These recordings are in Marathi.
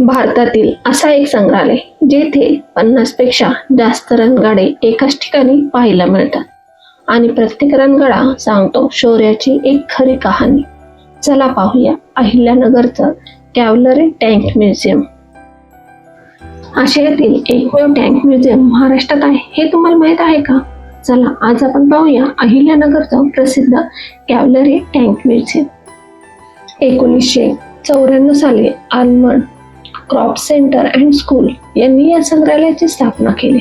भारतातील असा एक संग्रहालय जेथे 50 पेक्षा जास्त रणगाडे एकाच ठिकाणी पाहायला मिळतात आणि प्रत्येक रणगाडा सांगतो शौर्याची एक खरी कहाणी. चला पाहूया अहिल्यानगरचं कॅव्हलरी टँक म्युझियम. आशियातील एकमेव टँक म्युझियम महाराष्ट्रात आहे हे तुम्हाला माहित आहे का? चला आज आपण पाहूया अहिल्यानगरचं प्रसिद्ध कॅव्हलरी टँक म्युझियम. 1994 साली armoured crop centre and school यांनी या संग्रहालयाची स्थापना केली.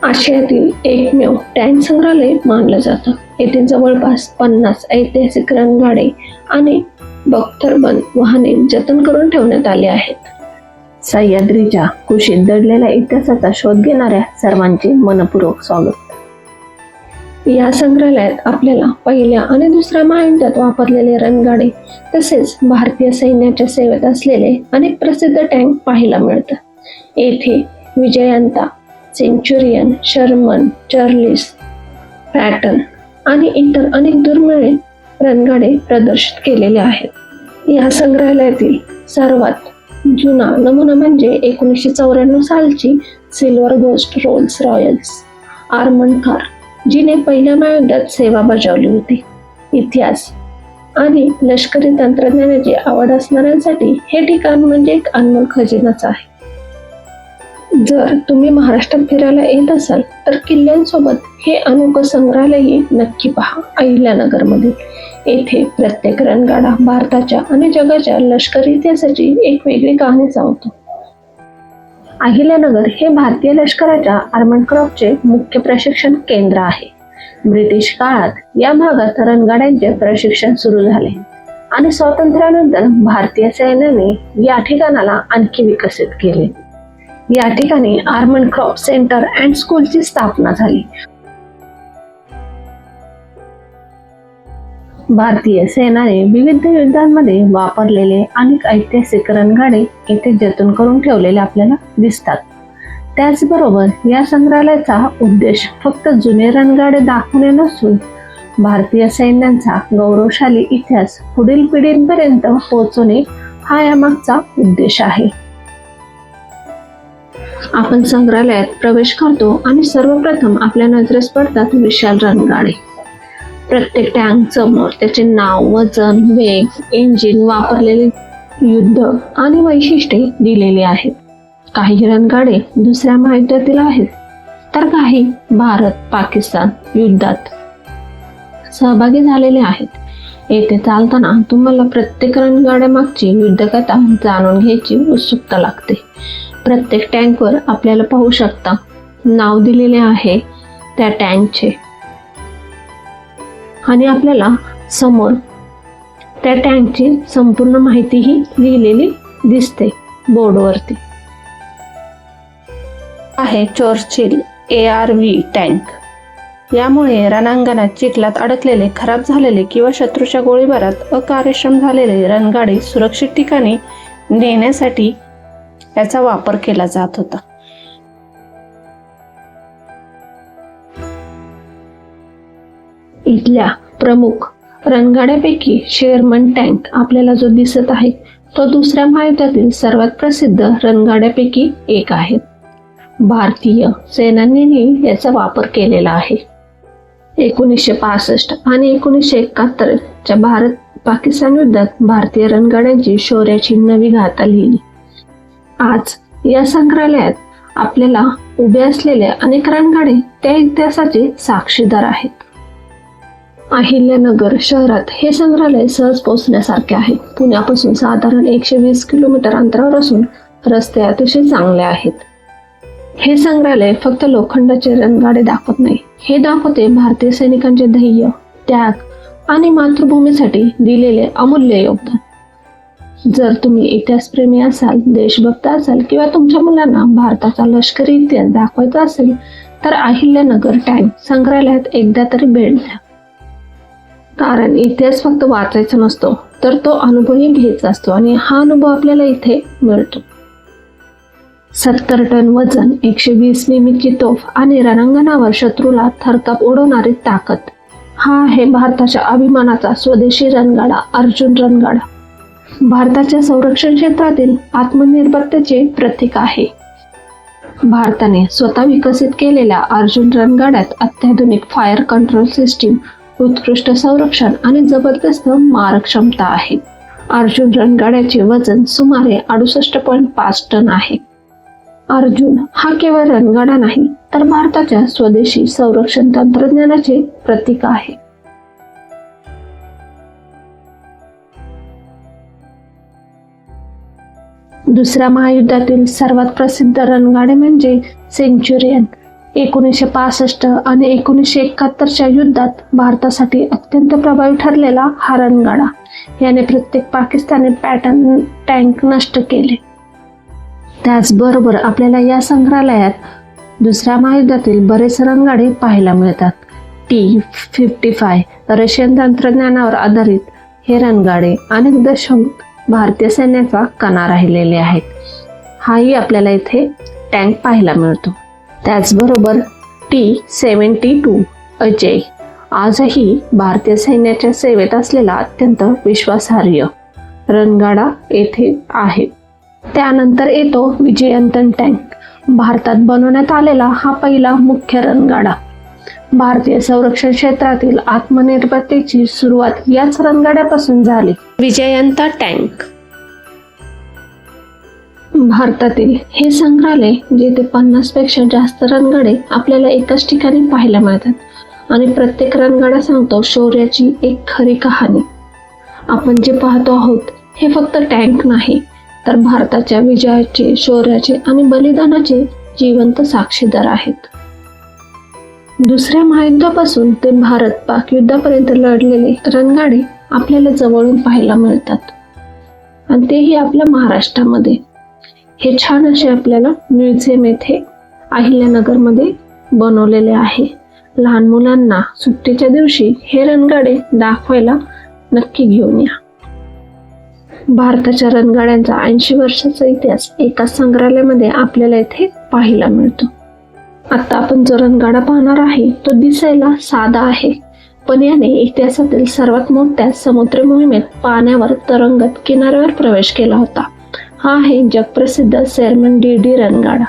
आशियातील एकमेव टँक संग्रहालय मानलं जातं. येथे जवळपास 50 ऐतिहासिक रणगाडे आणि बख्तरबंद वाहने जतन करून ठेवण्यात आली आहेत. सह्याद्रीच्या कुशीत दडलेल्या इतिहासाचा शोध घेणाऱ्या सर्वांचे मनपूर्वक स्वागत. या संग्रहालयात आपल्याला पहिल्या आणि दुसऱ्या महायुद्धात वापरलेले रणगाडे तसेच भारतीय सैन्याच्या सेवेत असलेले अनेक प्रसिद्ध टँक पाहायला मिळतात. येथे विजयंता, सेंचुरियन, शर्मन, चार्लीस, पॅटर्न आणि इतर अनेक दुर्मिळ रणगाडे प्रदर्शित केलेले आहेत. या संग्रहालयातील सर्वात जुना नमुना म्हणजे 1994 सालची सिल्वर गोस्ट रोल्स रॉयल्स आर्मर्ड कार, जिने पहिल्या महायुद्धात सेवा बजावली होती. इतिहास आणि लष्करी तंत्रज्ञानाची आवड असणाऱ्यांसाठी हे ठिकाण म्हणजे एक अनमोल खजिनाच आहे. जर तुम्ही महाराष्ट्रात फिरायला येत असाल तर किल्ल्यांसोबत हे अनोखं संग्रहालयही नक्की पहा. अहिल्यानगरमध्ये येथे प्रत्येक रणगाडा भारताच्या आणि जगाच्या लष्करी इतिहासाची एक वेगळी कहाणी सांगतो. अहिल्यानगर हे भारतीय लष्कराच्या आर्मर्ड क्रॉपचे मुख्य प्रशिक्षण केंद्र आहे. ब्रिटिश काळात या भागात रणगाड्यांचे प्रशिक्षण सुरू झाले आणि स्वातंत्र्यानंतर भारतीय सैन्याने या ठिकाणाला आणखी विकसित केले. या ठिकाणी आर्मर्ड क्रॉप सेंटर अँड स्कूलची स्थापना झाली. भारतीय सेनाने विविध युद्धांमध्ये वापरलेले अनेक ऐतिहासिक रणगाडे येथे जतन करून ठेवलेले आपल्याला दिसतात. त्याचबरोबर या संग्रहालयाचा उद्देश फक्त जुने रणगाडे दाखवणे नसून भारतीय सैन्यांचा गौरवशाली इतिहास पुढील पिढींपर्यंत पोहोचवणे हा यामागचा उद्देश आहे. आपण संग्रहालयात प्रवेश करतो आणि सर्वप्रथम आपल्या नजरेस पडतात विशाल रणगाडे. प्रत्येक टँक समोर त्याचे नाव, वजन, वेग, इंजिन, वापरलेले युद्ध आणि वैशिष्ट्ये दिलेली आहेत. काही रणगाडे दुसऱ्या महायुद्धातील आहेत तर काही भारत पाकिस्तान युद्धात सहभागी झालेले आहेत. येथे चालताना तुम्हाला प्रत्येक रणगाड्यामागची युद्धकथा जाणून घ्यायची उत्सुकता लागते. प्रत्येक टँकवर आपल्याला पाहू शकता नाव दिलेले आहे त्या टँकचे आणि आपल्याला समोर त्या टँकची संपूर्ण माहितीही लिहिलेली दिसते बोर्डवरती. आहे चर्चिल ARV टँक. यामुळे रणांगणात चिखलात अडकलेले, खराब झालेले किंवा शत्रूच्या गोळीबारात अकार्यक्षम झालेले रणगाडे सुरक्षित ठिकाणी नेण्यासाठी याचा वापर केला जात होता. इथल्या प्रमुख रणगाड्यापैकी शेरमन टँक आपल्याला जो दिसत आहे तो दुसऱ्या महायुद्धातील सर्वात प्रसिद्ध रणगाड्यापैकी एक आहे. भारतीय सेनानीने याचा वापर केलेला आहे. 1965 आणि 1971 च्या भारत पाकिस्तान युद्धात भारतीय रणगाड्यांची शौर्याची नवी गाथा लिहिली. आज या संग्रहालयात आपल्याला उभे असलेले अनेक रणगाडे त्या इतिहासाचे साक्षीदार आहेत. अहिल्यानगर शहरात हे संग्रहालय सहज पोहोचण्यासारखे आहे. पुण्यापासून साधारण 120 किलोमीटर अंतरावर असून रस्ते अतिशय चांगले आहेत. हे संग्रहालय फक्त लोखंडाचे रणगाडे दाखवत नाही, हे दाखवते भारतीय सैनिकांचे धैर्य, त्याग आणि मातृभूमीसाठी दिलेले अमूल्य योगदान. जर तुम्ही इतिहासप्रेमी असाल, देशभक्त असाल किंवा तुमच्या मुलांना भारताचा लष्करी इतिहास दाखवायचा असेल तर अहिल्यानगर टँक संग्रहालयात एकदा तरी भेट द्या. कारण इतिहास फक्त वाचायचा नसतो तर तो अनुभवही घ्यायचा असतो आणि हा अनुभव आपल्याला इथे मिळतो. 70 टन वजन, 120 मिमीची तोफ आणि रणांगणावर शत्रूला थरकाप उडवणारी ताकद, हा आहे भारताच्या अभिमानाचा स्वदेशी रणगाडा अर्जुन रणगाडा. भारताच्या संरक्षण क्षेत्रातील आत्मनिर्भरतेचे प्रतीक आहे. भारताने स्वतः विकसित केलेल्या अर्जुन रणगाड्यात अत्याधुनिक फायर कंट्रोल सिस्टीम, उत्कृष्ट संरक्षण आणि जबरदस्त मारक क्षमता आहे. अर्जुन रणगाड्याचे वजन सुमारे 68.5 टन आहे. अर्जुन हा केवळ रणगाडा नाही, तर भारताच्या स्वदेशी संरक्षण तंत्रज्ञानाचे प्रतीक आहे. दुसऱ्या महायुद्धातील सर्वात प्रसिद्ध रणगाडे म्हणजे सेंच्युरियन. 1965 आणि 1971च्या युद्धात भारतासाठी अत्यंत प्रभावी ठरलेला हा रणगाडा. याने प्रत्येक पाकिस्तानी पॅटर्न टँक नष्ट केले. त्याचबरोबर आपल्याला या संग्रहालयात दुसऱ्या महायुद्धातील बरेच रणगाडे पाहायला मिळतात. T-55 रशियन तंत्रज्ञानावर आधारित हे रणगाडे अनेक दशक भारतीय सैन्याचा कणा राहिलेले आहेत. हाही आपल्याला इथे टँक पाहायला मिळतो. त्याचबरोबर T-72 अजय आजही भारतीय सैन्याच्या सेवेत असलेला अत्यंत विश्वासार्ह रणगाडा येथे आहे. त्यानंतर येतो विजयंतन टँक. भारतात बनवण्यात आलेला हा पहिला मुख्य रणगाडा. भारतीय संरक्षण क्षेत्रातील आत्मनिर्भरतेची सुरुवात याच रणगाड्यापासून झाली. विजयंता टँक भारतातील हे संग्रहालय जेथे 50 पेक्षा जास्त रणगाडे आपल्याला एकाच ठिकाणी पाहायला मिळतात आणि प्रत्येक रणगाडा सांगतो शौर्याची एक खरी कहाणी. आपण जे पाहतो आहोत हे फक्त टँक नाही, तर भारताच्या विजयाचे, शौर्याचे आणि बलिदानाचे जिवंत साक्षीदार आहेत. दुसऱ्या महायुद्धापासून ते भारत-पाक युद्धापर्यंत लढलेले रणगाडे आपल्याला जवळून पाहायला मिळतात आणि तेही आपल्या महाराष्ट्रामध्ये. हे छान असे आपल्याला म्युझियम येथे अहिल्यानगरमध्ये बनवलेले आहे. लहान मुलांना सुट्टीच्या दिवशी हे रणगाडे दाखवायला नक्की घेऊन या. भारताच्या रणगाड्यांचा 80 वर्षाचा इतिहास एका संग्रहालयामध्ये आपल्याला इथे पाहायला मिळतो. आता आपण जो रणगाडा पाहणार आहे तो दिसायला साधा आहे, पण याने इतिहासातील सर्वात मोठ्या समुद्री मोहिमेत पाण्यावर तरंगत किनाऱ्यावर प्रवेश केला होता. हा आहे जगप्रसिद्ध सेर्मन-DD रणगाडा.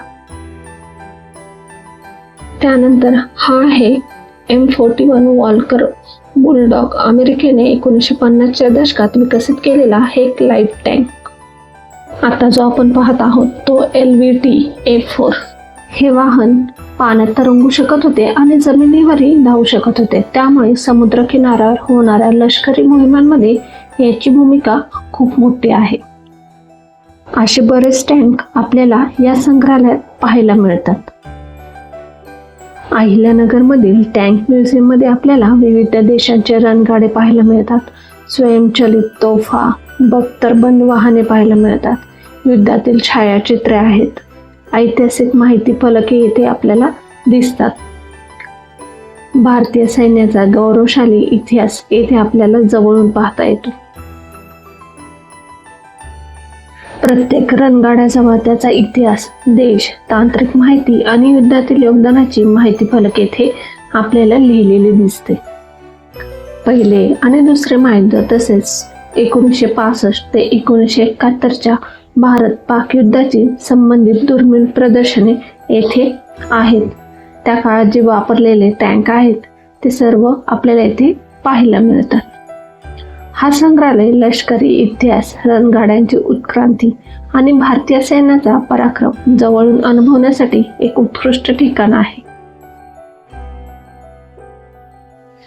त्यानंतर हा आहे M41 वॉल्कर बुलडॉग. अमेरिकेने 1950च्या दशकात विकसित केलेला हे एक लाईट टँक. आता जो आपण पाहत आहोत तो LVT A4. हे वाहन पाण्यात तरंगू शकत होते आणि जमिनीवरही धावू शकत होते. त्यामुळे समुद्र किनाऱ्यावर होणाऱ्या लष्करी मोहिमांमध्ये याची भूमिका खूप मोठी आहे. असे बरेच टँक आपल्याला या संग्रहालयात पाहायला मिळतात. अहिल्यानगरमधील टँक म्युझियममध्ये आपल्याला विविध देशांचे रणगाडे पाहायला मिळतात. स्वयंचलित तोफा, बख्तरबंद वाहने पाहायला मिळतात. युद्धातील छायाचित्रे आहेत. ऐतिहासिक माहिती फलके येथे आपल्याला दिसतात. भारतीय सैन्याचा गौरवशाली इतिहास येथे आपल्याला जवळून पाहता येतो. प्रत्येक रणगाड्याजवळ त्याचा इतिहास, देश, तांत्रिक माहिती आणि युद्धातील योगदानाची माहिती फलक येथे आपल्याला लिहिलेली दिसते. पहिले आणि दुसरे महायुद्ध तसेच 1965 ते 1971च्या भारत-पाक युद्धाची संबंधित दुर्मिळ प्रदर्शने येथे आहेत. त्या काळात जे वापरलेले टँक आहेत ते सर्व आपल्याला येथे पाहायला मिळतात. हा संग्रहालय लष्करी इतिहास, रणगाड्यांची उत्क्रांती आणि भारतीय सैन्याचा पराक्रम जवळून अनुभवण्यासाठी एक उत्कृष्ट ठिकाण आहे.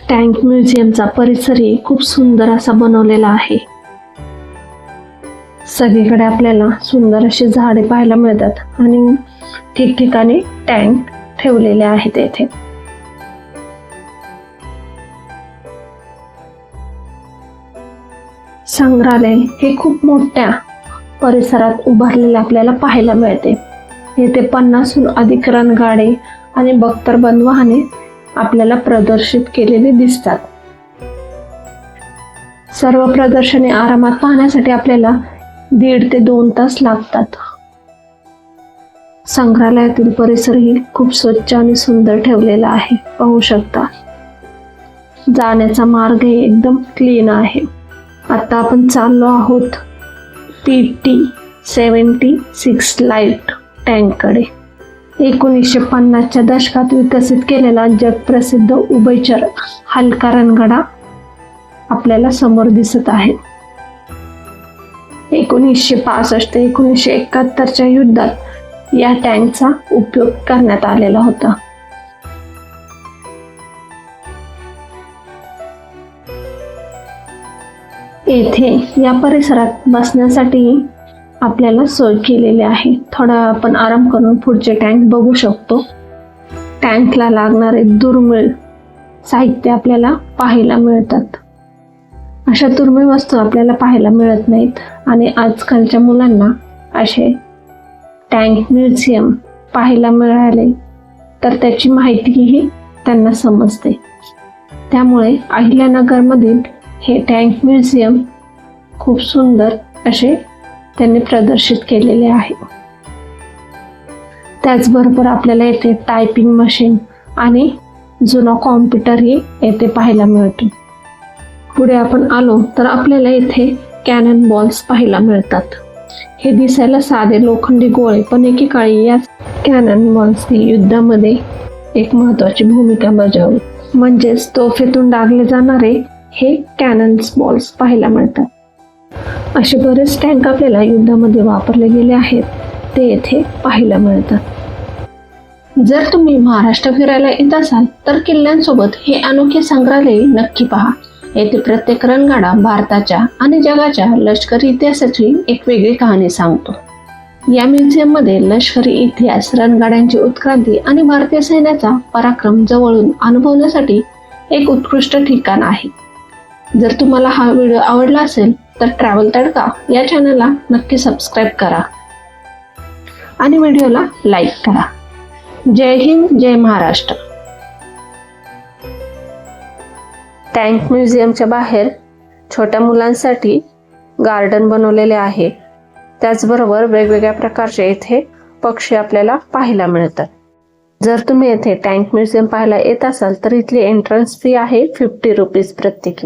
टँक म्युझियमचा परिसरही खूप सुंदर असा बनवलेला आहे. सगळीकडे आपल्याला सुंदर अशी झाडे पाहायला मिळतात आणि ठिकठिकाणी टँक ठेवलेले आहेत येथे. संग्रहालय हे खूप मोठ्या परिसरात उभारलेले आपल्याला पाहायला मिळते. येथे 50हून अधिक रणगाडे आणि बख्तरबंद वाहने आपल्याला प्रदर्शित केलेली दिसतात. सर्व प्रदर्शने आरामात पाहण्यासाठी आपल्याला 1.5 ते 2 तास लागतात. संग्रहालयातील परिसरही खूप स्वच्छ आणि सुंदर ठेवलेला आहे, पाहू शकता. जाण्याचा मार्ग एकदम क्लीन आहे. आता आपण चाललो आहोत PT-76 लाईट टँककडे. 1950च्या दशकात विकसित केलेला जगप्रसिद्ध उभयचर हलका रणगाडा आपल्याला समोर दिसत आहे. 1965 ते 1971च्या युद्धात या टँकचा उपयोग करण्यात आलेला होता. येथे या परिसरात बसण्यासाठी आपल्याला सोय केलेली आहे. थोडा आपण आराम करून पुढचे टँक बघू शकतो. टँकला लागणारे दुर्मिळ साहित्य आपल्याला पाहायला मिळतात. अशा दुर्मिळ वस्तू आपल्याला पाहायला मिळत नाहीत आणि आजकालच्या मुलांना असे टँक म्युझियम पाहायला मिळाले तर त्याची माहितीही त्यांना समजते. त्यामुळे अहिल्यानगरमधील हे टँक म्युझियम खूप सुंदर असे त्यांनी प्रदर्शित केलेले आहे. त्याचबरोबर आपल्याला येथे टायपिंग मशीन आणि जुना कॉम्प्युटरही येथे पाहायला मिळतो. पुढे आपण आलो तर आपल्याला येथे कॅनन बॉल्स पाहायला मिळतात. हे दिसायला साधे लोखंडी गोळे, पण एकेकाळी या कॅनन बॉल्सनी युद्धामध्ये एक महत्त्वाची भूमिका बजावली. म्हणजेच तोफेतून डागले जाणारे हे कॅनन्स बॉल्स पाहायला मिळतात. असे बरेच टँक आपल्याला युद्धामध्ये वापरले गेले आहेत ते येथे पाहायला मिळतात. जर तुम्ही महाराष्ट्र फिरायला येत असाल तर किल्ल्यांसोबत हे अनोखे संग्रहालय नक्की पहा. येथे प्रत्येक रणगाडा भारताच्या आणि जगाच्या लष्करी इतिहासाची एक वेगळी कहाणी सांगतो. या म्युझियममध्ये लष्करी इतिहास, रणगाड्यांची उत्क्रांती आणि भारतीय सैन्याचा पराक्रम जवळून अनुभवण्यासाठी एक उत्कृष्ट ठिकाण आहे. जर तुम्हाला हा व्हिडिओ आवडला असेल तर ट्रॅव्हल तडका या चॅनलला नक्की सबस्क्राईब करा आणि व्हिडिओला लाईक करा. जय हिंद, जय महाराष्ट्र. टँक म्युझियमच्या बाहेर छोट्या मुलांसाठी गार्डन बनवलेले आहे. त्याचबरोबर वेगवेगळ्या प्रकारचे येथे पक्षी आपल्याला पाहायला मिळतात. जर तुम्ही येथे टँक म्युझियम पाहायला येत असाल तर इथली एंट्रन्स फी आहे 50 रुपीज प्रत्येकी.